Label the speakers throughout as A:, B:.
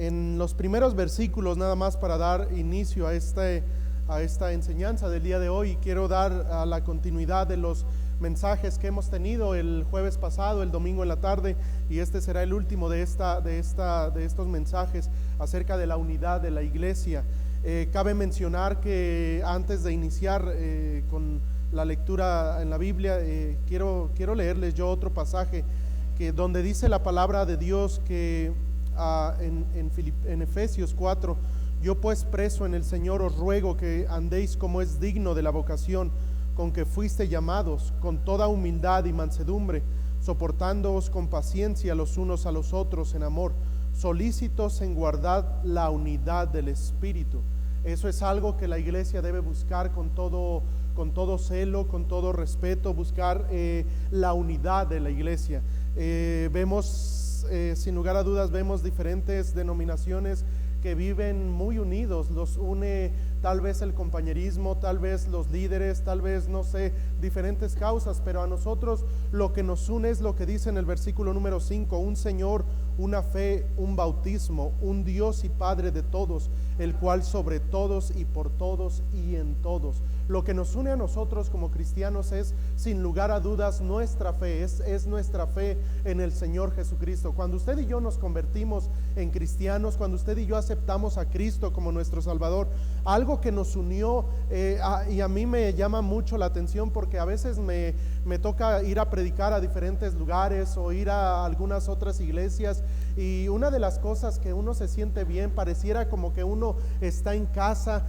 A: En los primeros versículos, nada más para dar inicio a esta enseñanza del día de hoy, quiero dar a la continuidad de los mensajes que hemos tenido el jueves pasado, el domingo en la tarde, y este será el último de estos mensajes acerca de la unidad de la iglesia. Cabe mencionar que antes de iniciar con la lectura en la Biblia, quiero leerles yo otro pasaje donde dice la palabra de Dios que en Efesios 4: yo pues preso en el Señor os ruego que andéis como es digno de la vocación con que fuiste llamados, con toda humildad y mansedumbre, soportándoos con paciencia los unos a los otros en amor, solícitos en guardar la unidad del Espíritu. Eso es algo que la iglesia debe buscar con todo celo, con todo respeto, buscar la unidad de la iglesia. Sin lugar a dudas, vemos diferentes denominaciones que viven muy unidos. Los une tal vez el compañerismo, tal vez los líderes, tal vez, no sé, diferentes causas, pero a nosotros lo que nos une es lo que dice en el versículo número 5: un Señor, una fe, un bautismo, un Dios y Padre de todos, el cual sobre todos y por todos y en todos. Lo que nos une a nosotros como cristianos es, sin lugar a dudas, nuestra fe, es nuestra fe en el Señor Jesucristo. Cuando usted y yo nos convertimos en cristianos, cuando usted y yo aceptamos a Cristo como nuestro Salvador, algo que nos unió, y a mí me llama mucho la atención, porque a veces me toca ir a predicar a diferentes lugares o ir a algunas otras iglesias, y una de las cosas que uno se siente bien, pareciera como que uno está en casa,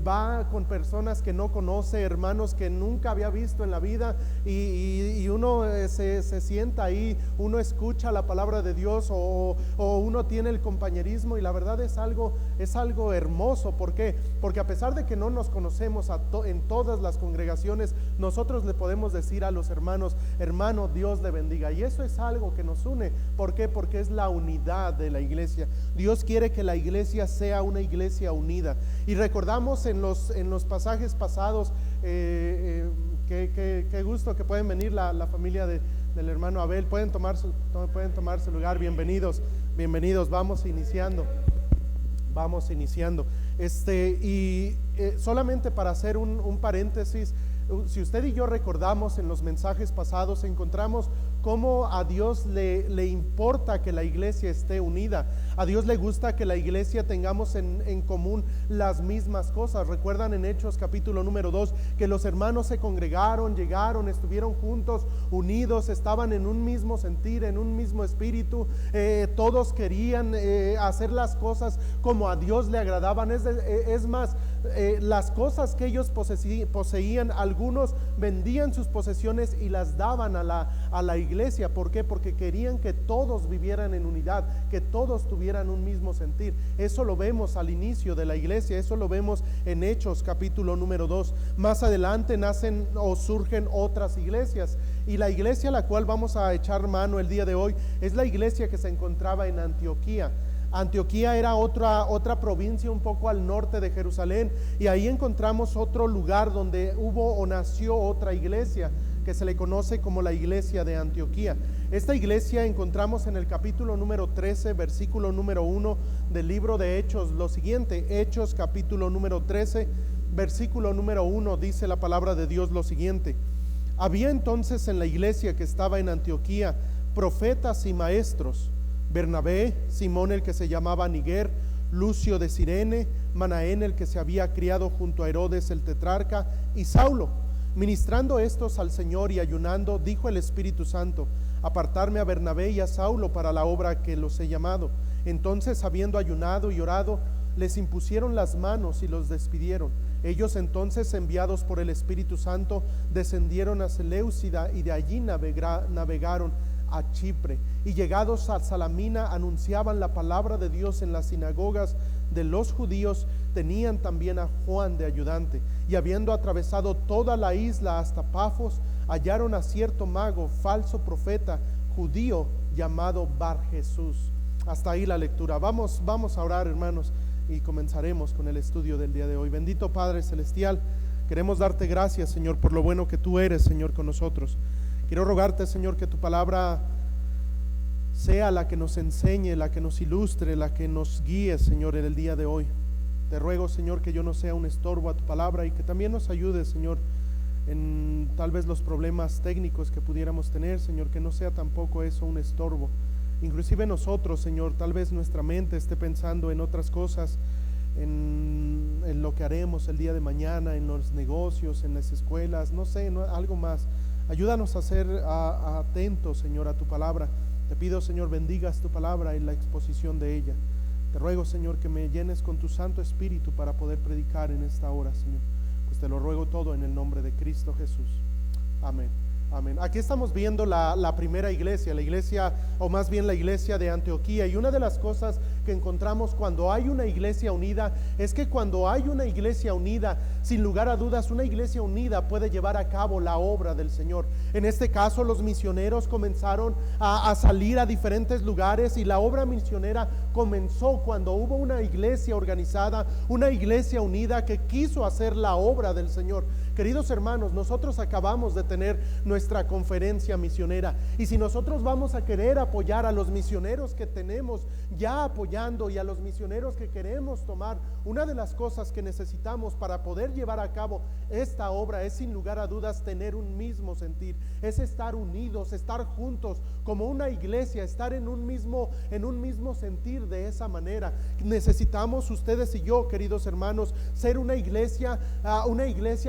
A: va con personas que no conoce, hermanos que nunca había visto en la vida, y uno se sienta ahí, uno escucha la palabra de Dios, o uno tiene el compañerismo, y la verdad es algo hermoso. ¿Por qué? Porque a pesar de que no nos conocemos en todas las congregaciones, nosotros le podemos decir a los hermanos: hermano, Dios le bendiga, y eso es algo que nos une. ¿Por qué? Porque es la unidad de la iglesia. Dios quiere que la iglesia sea una iglesia unida, y recordamos en los pasajes pasados, qué gusto que pueden venir la familia del hermano Abel. Pueden tomar su lugar. Bienvenidos. Vamos iniciando. Solamente para hacer un paréntesis, si usted y yo recordamos en los mensajes pasados, encontramos cómo a Dios le importa que la iglesia esté unida. A Dios le gusta que la iglesia tengamos en común las mismas cosas. Recuerdan en Hechos capítulo número 2 que los hermanos se congregaron, llegaron, estuvieron juntos, unidos, estaban en un mismo sentir, en un mismo espíritu. Todos querían hacer las cosas como a Dios le agradaban. Es más, las cosas que ellos poseían, algunos vendían sus posesiones y las daban a la iglesia. ¿Por qué? Porque querían que todos vivieran en unidad, que todos tuvieran un mismo sentir. Eso lo vemos al inicio de la iglesia, eso lo vemos en Hechos capítulo número 2. Más adelante nacen o surgen otras iglesias, y la iglesia a la cual vamos a echar mano el día de hoy es la iglesia que se encontraba en Antioquía. Antioquía era otra provincia un poco al norte de Jerusalén, y ahí encontramos otro lugar donde hubo o nació otra iglesia que se le conoce como la iglesia de Antioquía. Esta iglesia encontramos en el capítulo número 13, versículo número 1 del libro de Hechos lo siguiente. Hechos capítulo número 13, versículo número 1, dice la palabra de Dios lo siguiente: había entonces en la iglesia que estaba en Antioquía profetas y maestros: Bernabé, Simón el que se llamaba Niger, Lucio de Cirene, Manaén el que se había criado junto a Herodes el tetrarca, y Saulo. Ministrando estos al Señor y ayunando, dijo el Espíritu Santo: apartarme a Bernabé y a Saulo para la obra que los he llamado. Entonces, habiendo ayunado y orado, les impusieron las manos y los despidieron. Ellos entonces, enviados por el Espíritu Santo, descendieron a Seleucida, y de allí navegaron a Chipre, y llegados a Salamina anunciaban la palabra de Dios en las sinagogas de los judíos. Tenían también a Juan de ayudante, y habiendo atravesado toda la isla hasta Pafos, hallaron a cierto mago, falso profeta, judío, llamado Bar Jesús. Hasta ahí la lectura. Vamos a orar, hermanos, y comenzaremos con el estudio del día de hoy. Bendito Padre Celestial, queremos darte gracias, Señor, por lo bueno que tú eres, Señor, con nosotros. Quiero rogarte, Señor, que tu palabra sea la que nos enseñe, la que nos ilustre, la que nos guíe, Señor, en el día de hoy. Te ruego, Señor, que yo no sea un estorbo a tu palabra y que también nos ayude, Señor, en tal vez los problemas técnicos que pudiéramos tener, Señor, que no sea tampoco eso un estorbo. Inclusive nosotros, Señor, tal vez nuestra mente esté pensando en otras cosas, en lo que haremos el día de mañana, en los negocios, en las escuelas, no sé, algo más. Ayúdanos a ser atentos, Señor, a tu palabra. Te pido, Señor, bendigas tu palabra y la exposición de ella. Te ruego, Señor, que me llenes con tu Santo Espíritu para poder predicar en esta hora, Señor. Pues te lo ruego todo en el nombre de Cristo Jesús. Amén. Amén. Aquí estamos viendo la primera iglesia, la iglesia, o más bien la iglesia de Antioquía. Y una de las cosas que encontramos cuando hay una iglesia unida es que cuando hay una iglesia unida, sin lugar a dudas, una iglesia unida puede llevar a cabo la obra del Señor. En este caso, los misioneros comenzaron a salir a diferentes lugares, y la obra misionera comenzó cuando hubo una iglesia organizada, una iglesia unida que quiso hacer la obra del Señor. Queridos hermanos, nosotros acabamos de tener nuestra conferencia misionera, y si nosotros vamos a querer apoyar a los misioneros que tenemos ya apoyando y a los misioneros que queremos tomar, una de las cosas que necesitamos para poder llevar a cabo esta obra es, sin lugar a dudas, tener un mismo sentir, es estar unidos, estar juntos como una iglesia, estar en un mismo sentir. De esa manera necesitamos, ustedes y yo, queridos hermanos, ser una iglesia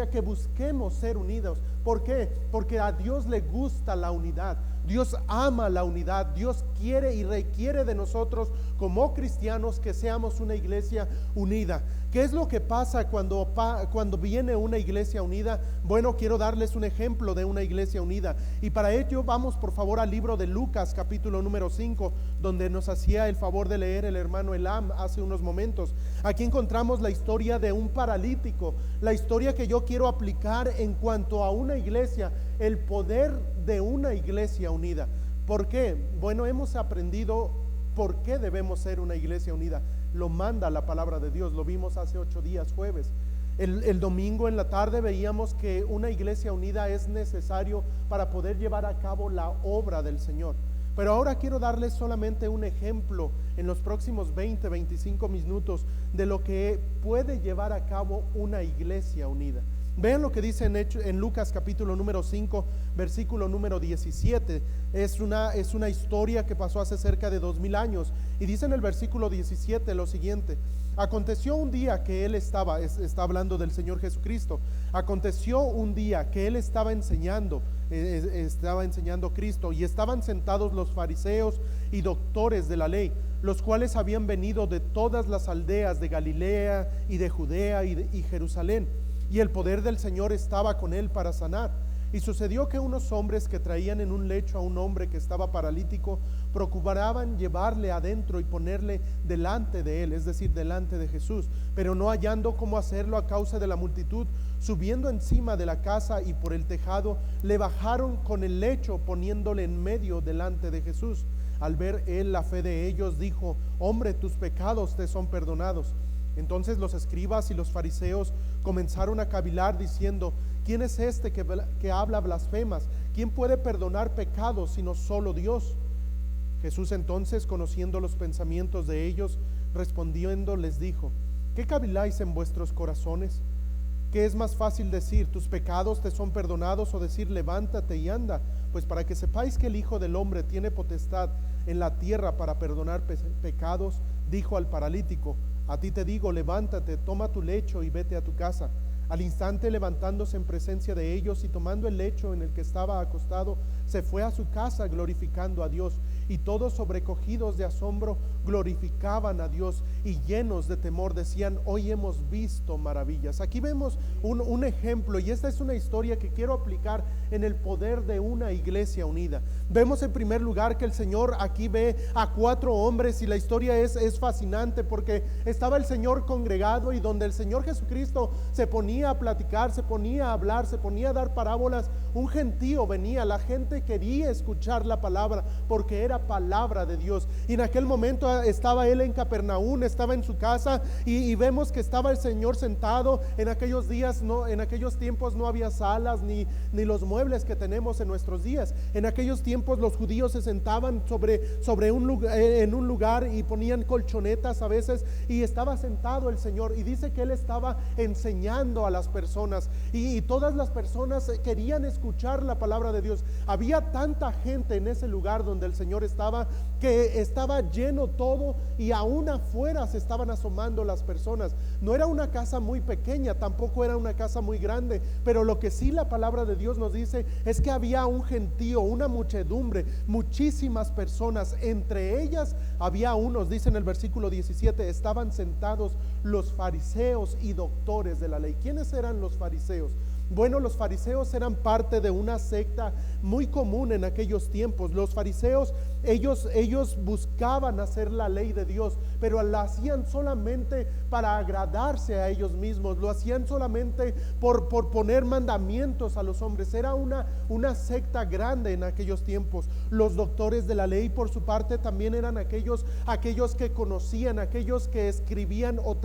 A: que busquemos ser unidos. ¿Por qué? Porque a Dios le gusta la unidad. Dios ama la unidad. Dios quiere y requiere de nosotros como cristianos que seamos una iglesia unida. ¿Qué es lo que pasa cuando viene una iglesia unida? Bueno, quiero darles un ejemplo de una iglesia unida, y para ello vamos por favor al libro de Lucas, capítulo número 5, donde nos hacía el favor de leer el hermano Elam hace unos momentos. Aquí encontramos la historia de un paralítico, la historia que yo quiero aplicar en cuanto a una iglesia, el poder de una iglesia unida. ¿Por qué? Bueno, hemos aprendido por qué debemos ser una iglesia unida. Lo manda la palabra de Dios, lo vimos hace 8 días, jueves. El domingo en la tarde veíamos que una iglesia unida es necesario para poder llevar a cabo la obra del Señor. Pero ahora quiero darles solamente un ejemplo en los próximos 20-25 minutos de lo que puede llevar a cabo una iglesia unida. Vean lo que dice en Lucas capítulo número 5, versículo número 17. Es una historia que pasó hace cerca de 2000 años. Y dice en el versículo 17 lo siguiente: aconteció un día que él está hablando del Señor Jesucristo. Aconteció un día que él estaba enseñando Cristo, y estaban sentados los fariseos y doctores de la ley, los cuales habían venido de todas las aldeas de Galilea y de Judea y Jerusalén. Y el poder del Señor estaba con él para sanar. Y sucedió que unos hombres que traían en un lecho a un hombre que estaba paralítico, procuraban llevarle adentro y ponerle delante de él, es decir, delante de Jesús, pero no hallando cómo hacerlo a causa de la multitud, subiendo encima de la casa y por el tejado, le bajaron con el lecho, poniéndole en medio delante de Jesús. Al ver él la fe de ellos, dijo: hombre, tus pecados te son perdonados. Entonces los escribas y los fariseos comenzaron a cavilar diciendo: ¿quién es este que habla blasfemas? ¿Quién puede perdonar pecados sino solo Dios? Jesús entonces, conociendo los pensamientos de ellos, respondiendo les dijo: ¿qué caviláis en vuestros corazones? ¿Qué es más fácil decir: tus pecados te son perdonados, o decir: levántate y anda? Pues para que sepáis que el Hijo del Hombre tiene potestad en la tierra para perdonar pecados, dijo al paralítico: a ti te digo, levántate, toma tu lecho y vete a tu casa. Al instante, levantándose en presencia de ellos y tomando el lecho en el que estaba acostado, se fue a su casa glorificando a Dios. Y todos, sobrecogidos de asombro, glorificaban a Dios, y llenos de temor decían: hoy hemos visto maravillas. Aquí vemos un ejemplo, y esta es una historia que quiero aplicar en el poder de una iglesia unida. Vemos en primer lugar que el Señor aquí ve a 4 hombres, y la historia es fascinante, porque estaba el Señor congregado, y donde el Señor Jesucristo se ponía a platicar, se ponía a hablar, se ponía a dar parábolas, un gentío venía, la gente quería escuchar la palabra porque era palabra de Dios. Y en aquel momento estaba él en Capernaum, estaba en su casa, y vemos que estaba el Señor sentado. En aquellos días, en aquellos tiempos no había salas ni los muebles que tenemos en nuestros días. En aquellos tiempos los judíos se sentaban sobre un lugar, en un lugar, y ponían colchonetas a veces, y estaba sentado el Señor, y dice que él estaba enseñando a las personas, y todas las personas querían escuchar la palabra de Dios. Había tanta gente en ese lugar donde el Señor estaba, que estaba lleno todo, y aún afuera se estaban asomando las personas. No era una casa muy pequeña, tampoco era una casa muy grande, pero lo que sí la palabra de Dios nos dice es que había un gentío, una muchedumbre, muchísimas personas. Entre ellas había unos, dice en el versículo 17, estaban sentados los fariseos y doctores de la ley. ¿Quiénes eran los fariseos? Bueno, los fariseos eran parte de una secta muy común en aquellos tiempos. Los fariseos, ellos buscaban hacer la ley de Dios, pero la hacían solamente para agradarse a ellos mismos. Lo hacían solamente por poner mandamientos a los hombres. Era una secta grande en aquellos tiempos. Los doctores de la ley, por su parte, también eran aquellos que conocían, aquellos que escribían o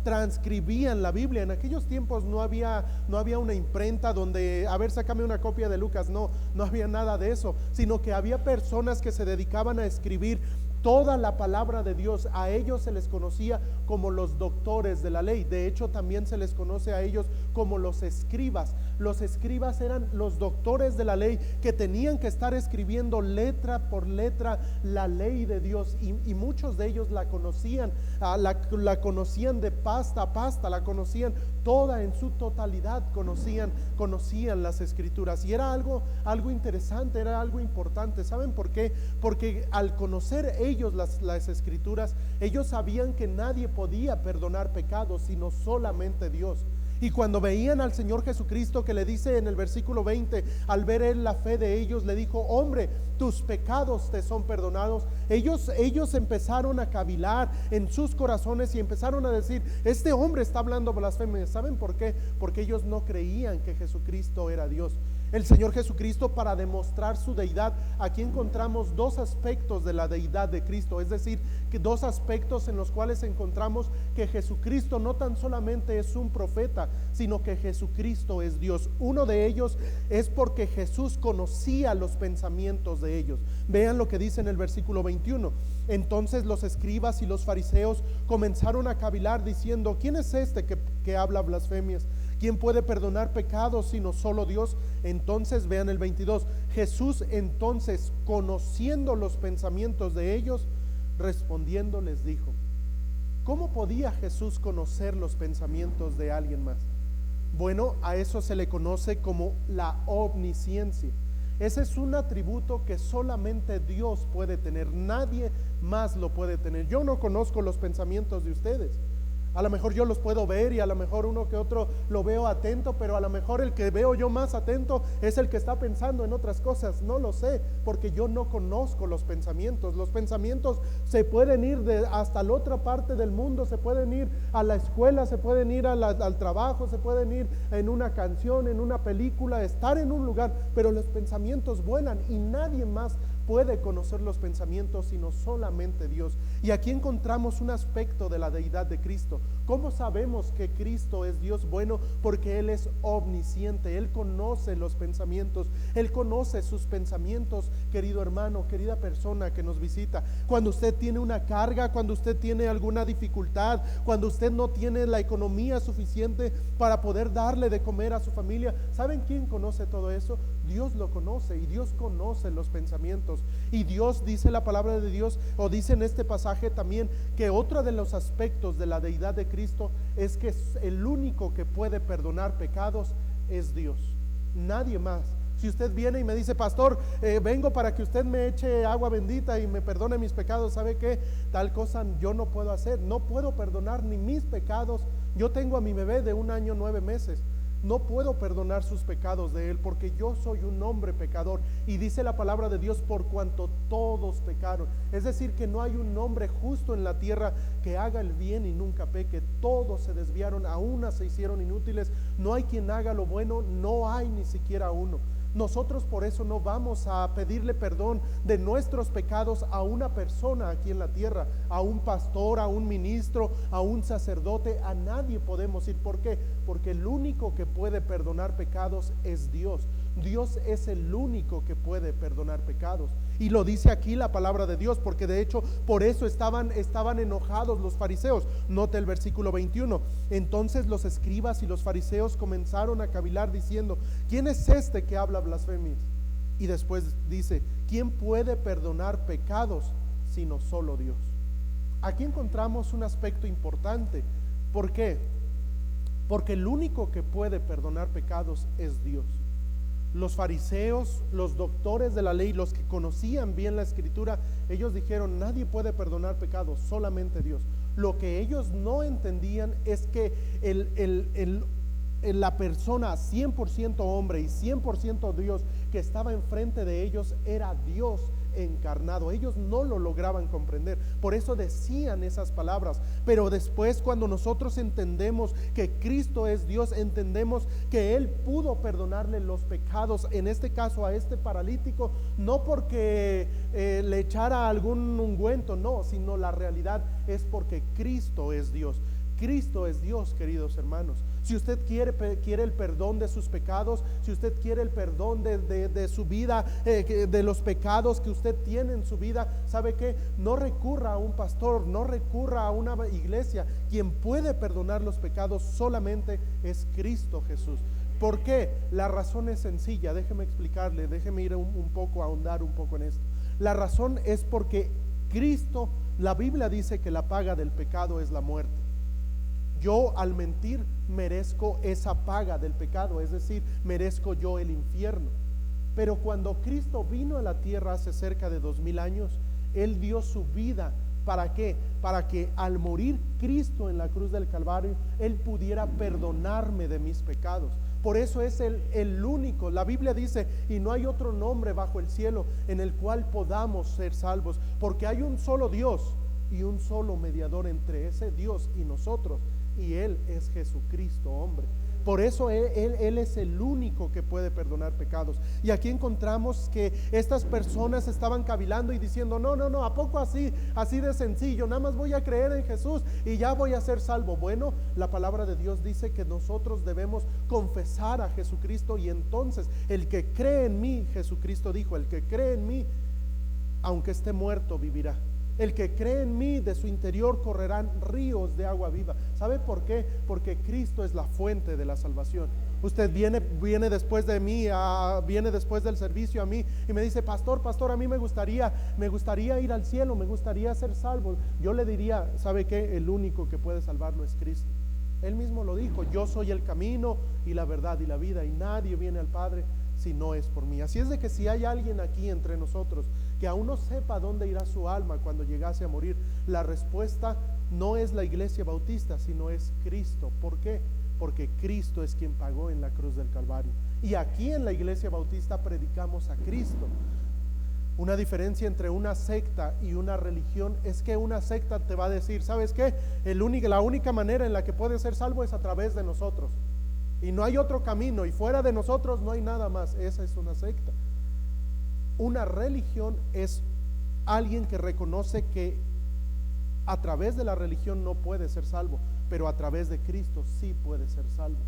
A: transcribían la Biblia. En aquellos tiempos no había una imprenta donde, a ver, sácame una copia de Lucas. No había nada de eso, sino que había personas que se dedicaban a escribir toda la palabra de Dios. A ellos se les conocía como los doctores de la ley. De hecho, también se les conoce a ellos como los escribas. Los escribas eran los doctores de la ley que tenían que estar escribiendo letra por letra la ley de Dios, y muchos de ellos la conocían, la conocían de pasta a pasta, la conocían toda en su totalidad, conocían las escrituras. Y era algo interesante, era algo importante. ¿Saben por qué? Porque al conocer ellos las escrituras, ellos sabían que nadie podía perdonar pecados sino solamente Dios. Y cuando veían al Señor Jesucristo, que le dice en el versículo 20, al ver él la fe de ellos, le dijo: hombre, tus pecados te son perdonados. Ellos empezaron a cavilar en sus corazones y empezaron a decir: este hombre está hablando blasfemia. ¿Saben por qué? Porque ellos no creían que Jesucristo era Dios. El Señor Jesucristo, para demostrar su deidad, aquí encontramos dos aspectos de la deidad de Cristo, es decir, que dos aspectos en los cuales encontramos que Jesucristo no tan solamente es un profeta, sino que Jesucristo es Dios. Uno de ellos es porque Jesús conocía los pensamientos de ellos. Vean lo que dice en el versículo 21. Entonces los escribas y los fariseos comenzaron a cavilar diciendo: ¿quién es este que habla blasfemias? ¿Quién puede perdonar pecados sino solo Dios? Entonces vean el 22. Jesús entonces, conociendo los pensamientos de ellos, respondiendo les dijo. ¿Cómo podía Jesús conocer los pensamientos de alguien más? Bueno, a eso se le conoce como la omnisciencia. Ese es un atributo que solamente Dios puede tener, nadie más lo puede tener. Yo no conozco los pensamientos de ustedes. A lo mejor yo los puedo ver, y a lo mejor uno que otro lo veo atento, pero a lo mejor el que veo yo más atento es el que está pensando en otras cosas. No lo sé, porque yo no conozco los pensamientos. Los pensamientos se pueden ir hasta la otra parte del mundo, se pueden ir a la escuela, se pueden ir al trabajo, se pueden ir en una canción, en una película, estar en un lugar, pero los pensamientos vuelan y nadie más puede conocer los pensamientos sino solamente Dios. Y aquí encontramos un aspecto de la deidad de Cristo. ¿Cómo sabemos que Cristo es Dios? Bueno, porque Él es omnisciente, Él conoce los pensamientos, Él conoce sus pensamientos, querido hermano, querida persona que nos visita. Cuando usted tiene una carga, cuando usted tiene alguna dificultad, cuando usted no tiene la economía suficiente para poder darle de comer a su familia, ¿saben quién conoce todo eso? Dios lo conoce, y Dios conoce los pensamientos. Y Dios, dice la palabra de Dios, o dice en este pasaje también, que otro de los aspectos de la deidad de Cristo es que el único que puede perdonar pecados es Dios, nadie más. Si usted viene y me dice: pastor, vengo para que usted me eche agua bendita y me perdone mis pecados, ¿sabe qué? Tal cosa yo no puedo hacer, no puedo perdonar ni mis pecados. Yo tengo a mi bebé de 1 año 9 meses. No puedo perdonar sus pecados de él, porque yo soy un hombre pecador. Y dice la palabra de Dios: por cuanto todos pecaron. Es decir, que no hay un hombre justo en la tierra que haga el bien y nunca peque. Todos se desviaron, a una se hicieron inútiles. No hay quien haga lo bueno, no hay ni siquiera uno. Nosotros por eso no vamos a pedirle perdón de nuestros pecados a una persona aquí en la tierra, a un pastor, a un ministro, a un sacerdote, a nadie podemos ir. ¿Por qué? Porque el único que puede perdonar pecados es Dios. Dios es el único que puede perdonar pecados. Y lo dice aquí la palabra de Dios, porque de hecho por eso estaban enojados los fariseos. Note el versículo 21. Entonces los escribas y los fariseos comenzaron a cavilar diciendo: ¿quién es este que habla blasfemias? Y después dice: ¿quién puede perdonar pecados sino solo Dios? Aquí encontramos un aspecto importante. ¿Por qué? Porque el único que puede perdonar pecados es Dios. Los fariseos, los doctores de la ley, los que conocían bien la escritura, ellos dijeron: nadie puede perdonar pecados, solamente Dios. Lo que ellos no entendían es que la persona 100% hombre y 100% Dios que estaba enfrente de ellos era Dios encarnado. Ellos no lo lograban comprender, por eso decían esas palabras. Pero después, cuando nosotros entendemos que Cristo es Dios, entendemos que Él pudo perdonarle los pecados, en este caso a este paralítico, no porque le echara algún ungüento, no, sino la realidad es porque Cristo es Dios. Cristo es Dios, queridos hermanos. Si usted quiere el perdón de sus pecados, si usted quiere el perdón de su vida, de los pecados que usted tiene en su vida, ¿sabe qué? No recurra a un pastor, no recurra a una iglesia. Quien puede perdonar los pecados solamente es Cristo Jesús. ¿Por qué? La razón es sencilla, déjeme explicarle, déjeme ir un poco, ahondar un poco en esto. La razón es porque Cristo, la Biblia dice que la paga del pecado es la muerte. Yo al mentir merezco esa paga del pecado, es decir, merezco yo el infierno. Pero cuando Cristo vino a la tierra hace cerca de 2000 años, Él dio su vida. ¿Para qué? Para que al morir Cristo en la cruz del Calvario, Él pudiera perdonarme de mis pecados. Por eso es el único. La Biblia dice: y no hay otro nombre bajo el cielo en el cual podamos ser salvos, porque hay un solo Dios y un solo mediador entre ese Dios y nosotros, y Él es Jesucristo, hombre. Por eso él es el único que puede perdonar pecados. Y aquí encontramos que estas personas estaban cavilando y diciendo: no, ¿a poco así de sencillo? Nada más voy a creer en Jesús y ya voy a ser salvo. Bueno, la palabra de Dios dice que nosotros debemos confesar a Jesucristo, y entonces el que cree en mí, Jesucristo dijo, el que cree en mí, aunque esté muerto, vivirá. El que cree en mí, de su interior correrán ríos de agua viva. ¿Sabe por qué? Porque Cristo es la fuente de la salvación. Usted viene después de mí, viene después del servicio a mí y me dice: pastor, a mí me gustaría ir al cielo, me gustaría ser salvo. Yo le diría: ¿sabe qué? El único que puede salvarlo es Cristo. Él mismo lo dijo: yo soy el camino y la verdad y la vida, y nadie viene al Padre si no es por mí. Así es de que si hay alguien aquí entre nosotros que aún no sepa dónde irá su alma cuando llegase a morir, la respuesta no es la iglesia bautista, sino es Cristo. ¿Por qué? Porque Cristo es quien pagó en la cruz del Calvario. Y aquí en la iglesia bautista predicamos a Cristo. Una diferencia entre una secta y una religión es que una secta te va a decir: ¿sabes qué? La única manera en la que puedes ser salvo es a través de nosotros, y no hay otro camino, y fuera de nosotros no hay nada más. Esa es una secta. Una religión es alguien que reconoce que a través de la religión no puede ser salvo, pero a través de Cristo sí puede ser salvo.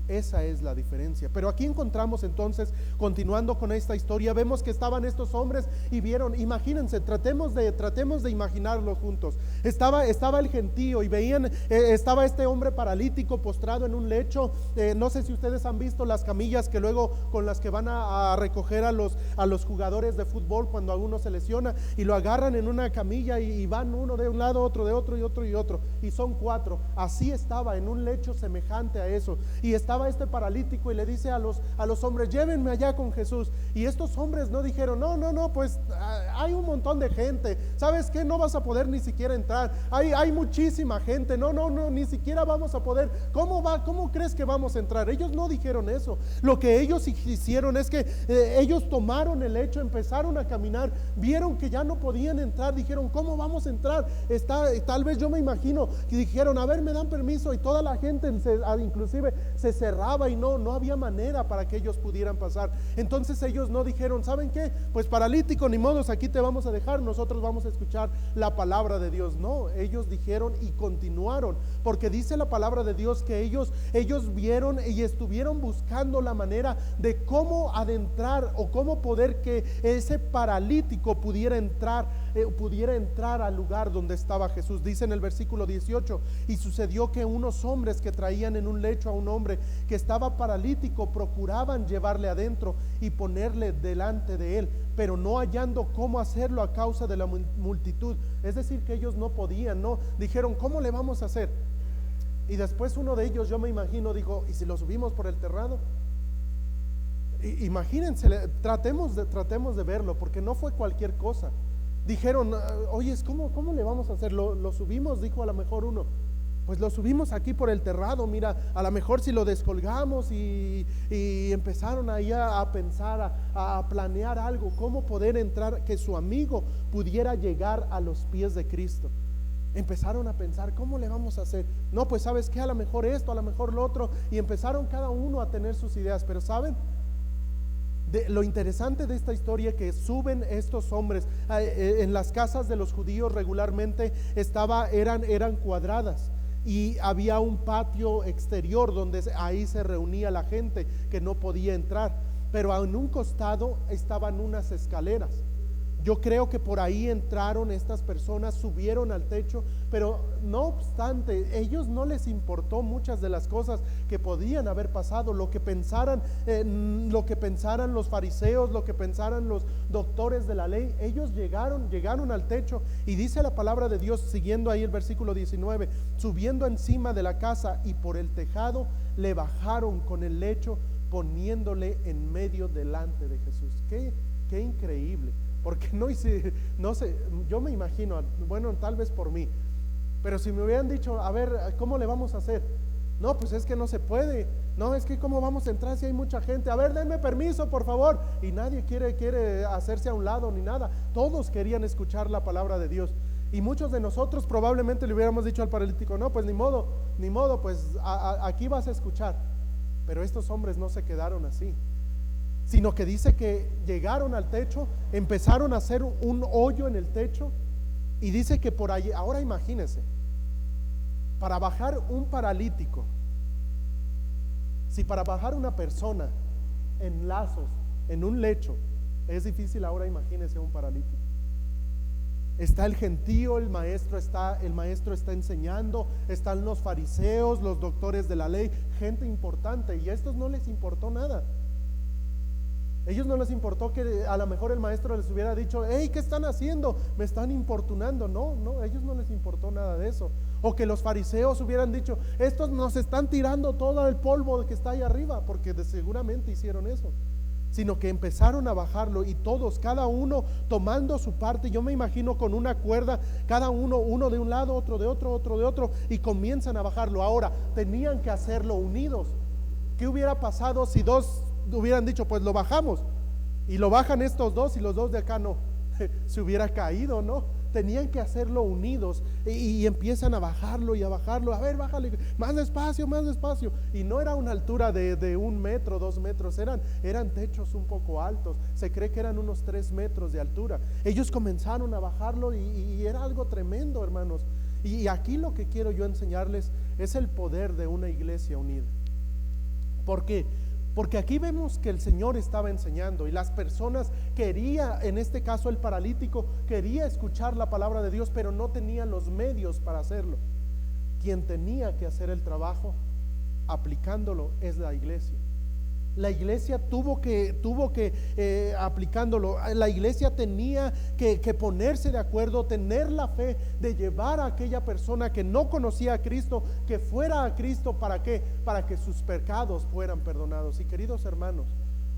A: Esa es la diferencia. Pero aquí encontramos entonces, continuando con esta historia, vemos que estaban estos hombres y vieron, imagínense, tratemos de imaginarlo juntos. Estaba el gentío y veían, estaba este hombre paralítico postrado en un lecho. No sé si ustedes han visto las camillas que luego con las que van a recoger a los jugadores de fútbol cuando a uno se lesiona, y lo agarran en una camilla y van uno de un lado, otro de otro y otro y otro, y son 4. Así estaba en un lecho semejante a eso, y estaba este paralítico y le dice a los hombres: llévenme allá con Jesús. Y estos hombres no dijeron: no, pues hay un montón de gente, ¿sabes qué? No vas a poder ni siquiera entrar, hay muchísima gente, no, ni siquiera vamos a poder. ¿Cómo crees que vamos a entrar? Ellos no dijeron eso. Lo que ellos hicieron es que ellos tomaron el lecho, empezaron a caminar, vieron que ya no podían entrar, dijeron: ¿cómo vamos a entrar? Tal vez yo me imagino que dijeron: a ver, me dan permiso, y toda la gente inclusive se cerraba y no había manera para que ellos pudieran pasar. Entonces ellos no dijeron, ¿saben qué? Pues paralítico, ni modos, aquí te vamos a dejar, nosotros vamos a escuchar la palabra de Dios. No, ellos dijeron y continuaron, porque dice la palabra de Dios que ellos vieron y estuvieron buscando la manera de cómo adentrar o cómo poder que ese paralítico pudiera entrar al lugar donde estaba Jesús. Dice en el versículo 18: y sucedió que unos hombres que traían en un lecho a un hombre que estaba paralítico procuraban llevarle adentro y ponerle delante de él, pero no hallando cómo hacerlo a causa de la multitud. Es decir, que ellos no podían, no dijeron, ¿cómo le vamos a hacer? Y después uno de ellos, yo me imagino, dijo, ¿y si lo subimos por el terrado? Imagínense, tratemos de verlo, porque no fue cualquier cosa. Dijeron, oye, ¿cómo le vamos a hacer? Lo subimos, dijo a lo mejor uno. Pues lo subimos aquí por el terrado, mira, a lo mejor si lo descolgamos y empezaron ahí a pensar, a planear algo, cómo poder entrar, que su amigo pudiera llegar a los pies de Cristo. Empezaron a pensar, ¿cómo le vamos a hacer? No, pues sabes qué, a lo mejor esto, a lo mejor lo otro, y empezaron cada uno a tener sus ideas. Pero ¿saben? Lo interesante de esta historia, que suben estos hombres en las casas de los judíos regularmente eran cuadradas, y había un patio exterior donde ahí se reunía la gente que no podía entrar, pero en un costado estaban unas escaleras. Yo creo que por ahí entraron estas personas, subieron al techo, pero no obstante, ellos no les importó muchas de las cosas que podían haber pasado, lo que pensaran los fariseos, lo que pensaran los doctores de la ley. Ellos llegaron al techo, y dice la palabra de Dios, siguiendo ahí el versículo 19, subiendo encima de la casa y por el tejado le bajaron con el lecho, poniéndole en medio delante de Jesús. Qué increíble. Porque no sé, yo me imagino, bueno, tal vez por mí, pero si me hubieran dicho, a ver, ¿cómo le vamos a hacer? No, pues es que no se puede. No, es que ¿cómo vamos a entrar si hay mucha gente? A ver, denme permiso, por favor. Y nadie quiere hacerse a un lado ni nada. Todos querían escuchar la palabra de Dios. Y muchos de nosotros probablemente le hubiéramos dicho al paralítico, no, pues ni modo, pues aquí vas a escuchar. Pero estos hombres no se quedaron así, sino que dice que llegaron al techo, empezaron a hacer un hoyo en el techo, y dice que por allí, ahora imagínense, para bajar un paralítico, si para bajar una persona en lazos, en un lecho, es difícil, ahora imagínense un paralítico. Está el gentío, el maestro está enseñando, están los fariseos, los doctores de la ley, gente importante, y a estos no les importó nada. Ellos no les importó que a lo mejor el maestro les hubiera dicho, hey, ¿qué están haciendo? Me están importunando. No, a ellos no les importó nada de eso. O que los fariseos hubieran dicho, estos nos están tirando todo el polvo que está ahí arriba, porque seguramente hicieron eso. Sino que empezaron a bajarlo, y todos, cada uno tomando su parte. Yo me imagino con una cuerda, cada uno de un lado, otro de otro, y comienzan a bajarlo. Ahora, tenían que hacerlo unidos. ¿Qué hubiera pasado si dos hubieran dicho, pues lo bajamos, y lo bajan estos dos y los dos de acá no? Se hubiera caído, ¿no? Tenían que hacerlo unidos, y empiezan a bajarlo y a bajarlo. A ver, bájale, más despacio, y no era una altura de 1 metro, 2 metros, eran techos un poco altos. Se cree que eran unos 3 metros de altura. Ellos comenzaron a bajarlo, y era algo tremendo, hermanos. Y aquí lo que quiero yo enseñarles es el poder de una iglesia unida. ¿Por qué? Porque aquí vemos que el Señor estaba enseñando, y las personas en este caso el paralítico, quería escuchar la palabra de Dios, pero no tenía los medios para hacerlo. Quien tenía que hacer el trabajo aplicándolo es la iglesia. La iglesia tuvo que aplicándolo, la iglesia tenía que ponerse de acuerdo, tener la fe de llevar a aquella persona que no conocía a Cristo, que fuera a Cristo. ¿Para qué? Para que sus pecados fueran perdonados. Y queridos hermanos,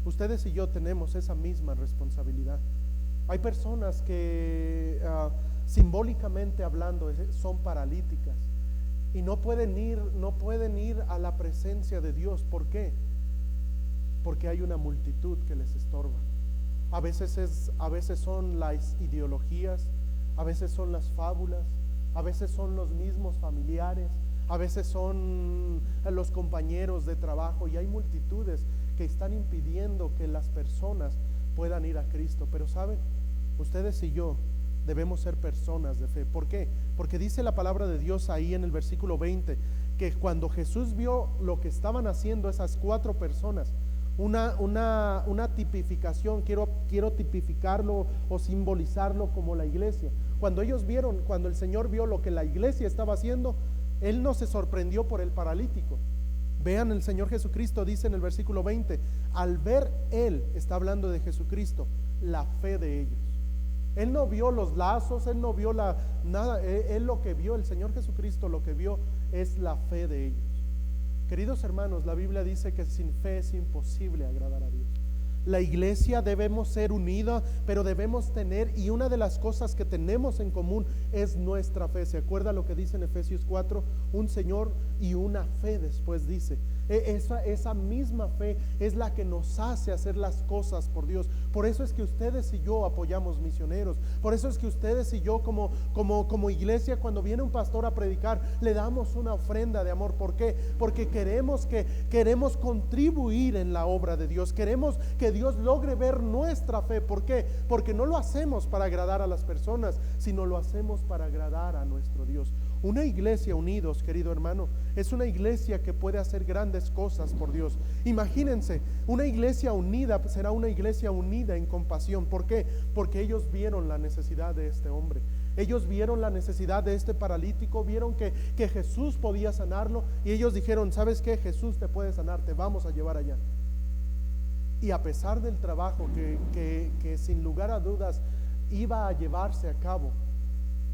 A: ustedes y yo tenemos esa misma responsabilidad. Hay personas que simbólicamente hablando son paralíticas, y no pueden ir a la presencia de Dios. ¿Por qué? Porque hay una multitud que les estorba. A veces son las ideologías, a veces son las fábulas, a veces son los mismos familiares, a veces son los compañeros de trabajo, y hay multitudes que están impidiendo que las personas puedan ir a Cristo. Pero saben, ustedes y yo debemos ser personas de fe. ¿Por qué? Porque dice la palabra de Dios ahí en el versículo 20, que cuando Jesús vio lo que estaban haciendo esas 4 personas, una tipificación, quiero tipificarlo o simbolizarlo como la iglesia. Cuando ellos vieron, cuando el Señor vio lo que la iglesia estaba haciendo, Él no se sorprendió por el paralítico. Vean, el Señor Jesucristo dice en el versículo 20, al ver Él, está hablando de Jesucristo, la fe de ellos. Él no vio los lazos, Él no vio nada, él lo que vio, el Señor Jesucristo lo que vio es la fe de ellos. Queridos hermanos, la Biblia dice que sin fe es imposible agradar a Dios. La iglesia debemos ser unida, pero debemos tener, y una de las cosas que tenemos en común es nuestra fe. ¿Se acuerda lo que dice en Efesios 4? Un Señor y una fe después dice. Esa misma fe es la que nos hace hacer las cosas por Dios. Por eso es que ustedes y yo apoyamos misioneros. Por eso es que ustedes y yo como iglesia, cuando viene un pastor a predicar, le damos una ofrenda de amor. ¿Por qué? Porque queremos contribuir en la obra de Dios. Queremos que Dios logre ver nuestra fe. ¿Por qué? Porque no lo hacemos para agradar a las personas, sino lo hacemos para agradar a nuestro Dios. Una iglesia unidos, querido hermano, es una iglesia que puede hacer grandes cosas por Dios. Imagínense, una iglesia unida será una iglesia unida en compasión. ¿Por qué? Porque ellos vieron la necesidad de este hombre. Ellos vieron la necesidad de este paralítico, vieron que Jesús podía sanarlo, y ellos dijeron, ¿sabes qué? Jesús te puede sanar, te vamos a llevar allá. Y a pesar del trabajo que sin lugar a dudas iba a llevarse a cabo,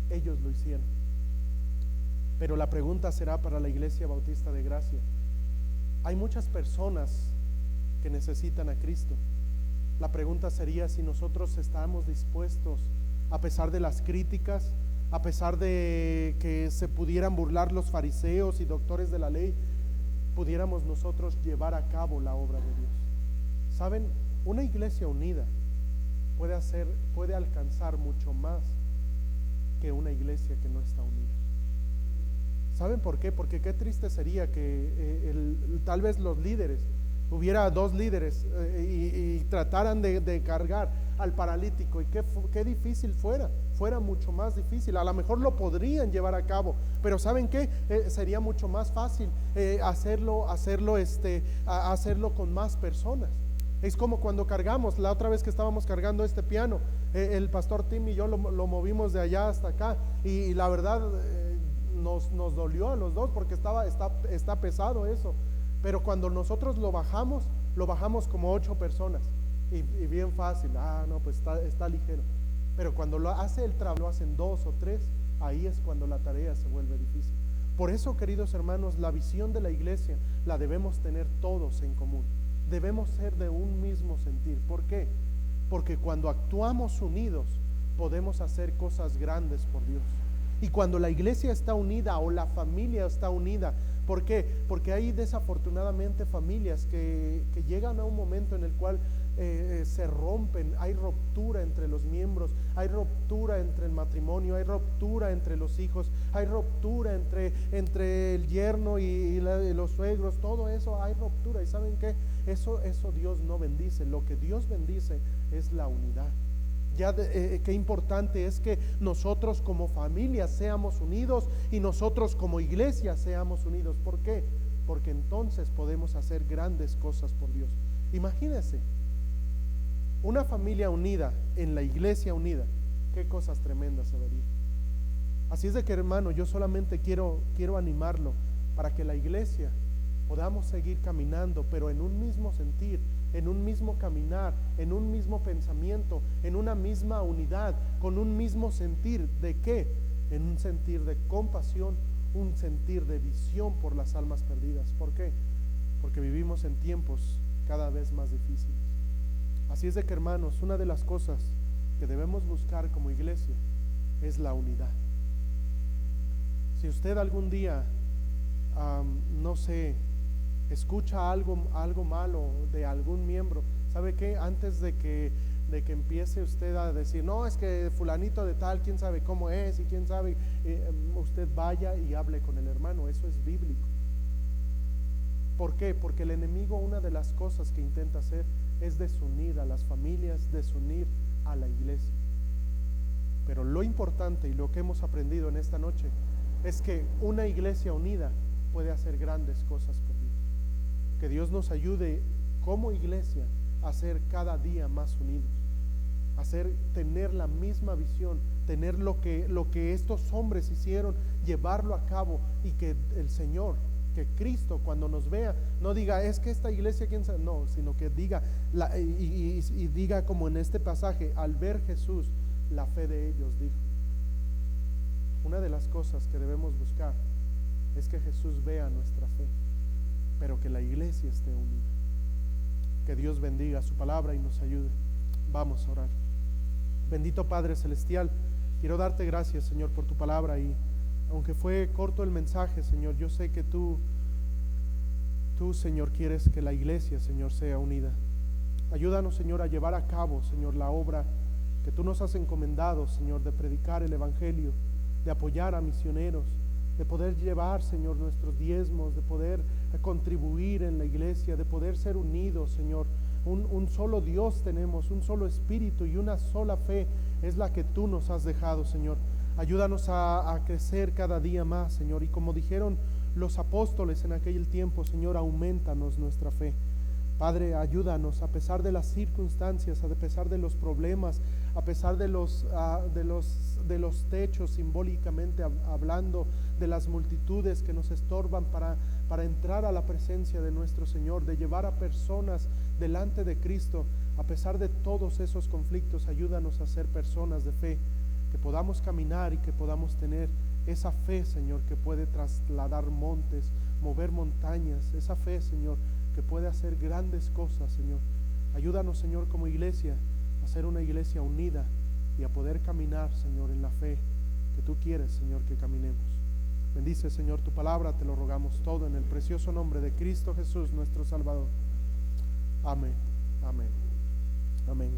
A: ellos lo hicieron. Pero la pregunta será para la Iglesia Bautista de Gracia: hay muchas personas que necesitan a Cristo. La pregunta sería si nosotros estamos dispuestos, a pesar de las críticas, a pesar de que se pudieran burlar los fariseos y doctores de la ley, pudiéramos nosotros llevar a cabo la obra de Dios. ¿Saben? Una iglesia unida puede alcanzar mucho más que una iglesia que no está unida. ¿Saben por qué? Porque qué triste sería que tal vez los líderes, hubiera 2 líderes y trataran de cargar al paralítico, y qué difícil fuera mucho más difícil. A lo mejor lo podrían llevar a cabo, pero ¿saben qué? Sería mucho más fácil hacerlo con más personas. Es como cuando cargamos, la otra vez que estábamos cargando este piano, el pastor Tim y yo lo movimos de allá hasta acá, y la verdad nos dolió a los dos, porque está pesado eso. Pero cuando nosotros lo bajamos como 8 personas, y bien fácil, no, pues está ligero. Pero cuando lo hace el trabajo, lo hacen 2 o 3, ahí es cuando la tarea se vuelve difícil. Por eso, queridos hermanos, la visión de la iglesia la debemos tener todos en común. Debemos ser de un mismo sentir. ¿Por qué? Porque cuando actuamos unidos, podemos hacer cosas grandes por Dios. Y cuando la iglesia está unida, o la familia está unida, ¿por qué? Porque hay desafortunadamente familias que llegan a un momento en el cual se rompen, hay ruptura entre los miembros, hay ruptura entre el matrimonio, hay ruptura entre los hijos, hay ruptura entre el yerno y los suegros, todo eso hay ruptura. ¿Y saben qué? Eso Dios no bendice. Lo que Dios bendice es la unidad. Qué importante es que nosotros como familia seamos unidos, y nosotros como iglesia seamos unidos. ¿Por qué? Porque entonces podemos hacer grandes cosas por Dios. Imagínense una familia unida en la iglesia unida, qué cosas tremendas se verían. Así es de que, hermano, yo solamente quiero animarlo para que la iglesia podamos seguir caminando, pero en un mismo sentir, en un mismo caminar, en un mismo pensamiento, en una misma unidad, con un mismo sentir. ¿De qué? En un sentir de compasión, un sentir de visión por las almas perdidas. ¿Por qué? Porque vivimos en tiempos cada vez más difíciles. Así es de que, hermanos, una de las cosas que debemos buscar como iglesia es la unidad. Si usted algún día no sé, escucha algo malo de algún miembro, ¿sabe qué? Antes de que de que empiece usted a decir, no, es que fulanito de tal, quién sabe cómo es y quién sabe, usted vaya y hable con el hermano. Eso es bíblico. ¿Por qué? Porque el enemigo, una de las cosas que intenta hacer es desunir a las familias, desunir a la iglesia. Pero lo importante y lo que hemos aprendido en esta noche es que una iglesia unida puede hacer grandes cosas por Dios. Que Dios nos ayude como iglesia a ser cada día más unidos, tener la misma visión, tener lo que estos hombres hicieron, llevarlo a cabo, y que el Señor, que Cristo, cuando nos vea, no diga, es que esta iglesia, quién sabe, no, sino que diga, y diga como en este pasaje, al ver Jesús, la fe de ellos dijo. Una de las cosas que debemos buscar es que Jesús vea nuestra fe, pero que la iglesia esté unida. Que Dios bendiga su palabra y nos ayude. Vamos a orar. Bendito Padre Celestial, quiero darte gracias, Señor, por tu palabra, y aunque fue corto el mensaje, Señor, yo sé que tú, Señor, quieres que la iglesia, Señor, sea unida. Ayúdanos, Señor, a llevar a cabo, Señor, la obra que tú nos has encomendado, Señor, de predicar el evangelio, de apoyar a misioneros, de poder llevar, Señor, nuestros diezmos, de poder contribuir en la iglesia, de poder ser unidos, Señor. Un solo Dios tenemos, un solo Espíritu y una sola fe es la que tú nos has dejado, Señor. Ayúdanos a crecer cada día más, Señor, y como dijeron los apóstoles en aquel tiempo, Señor, aumentanos nuestra fe. Padre, ayúdanos a pesar de las circunstancias, a pesar de los problemas, a pesar de los techos, simbólicamente hablando, de las multitudes que nos estorban para entrar a la presencia de nuestro Señor, de llevar a personas delante de Cristo. A pesar de todos esos conflictos, ayúdanos a ser personas de fe, que podamos caminar y que podamos tener esa fe, Señor, que puede trasladar montes, mover montañas, esa fe, Señor, que puede hacer grandes cosas, Señor. Ayúdanos, Señor, como iglesia, a ser una iglesia unida y a poder caminar, Señor, en la fe que tú quieres, Señor, que caminemos. Bendice, Señor, tu palabra, te lo rogamos todo en el precioso nombre de Cristo Jesús, nuestro Salvador. Amén, amén, amén.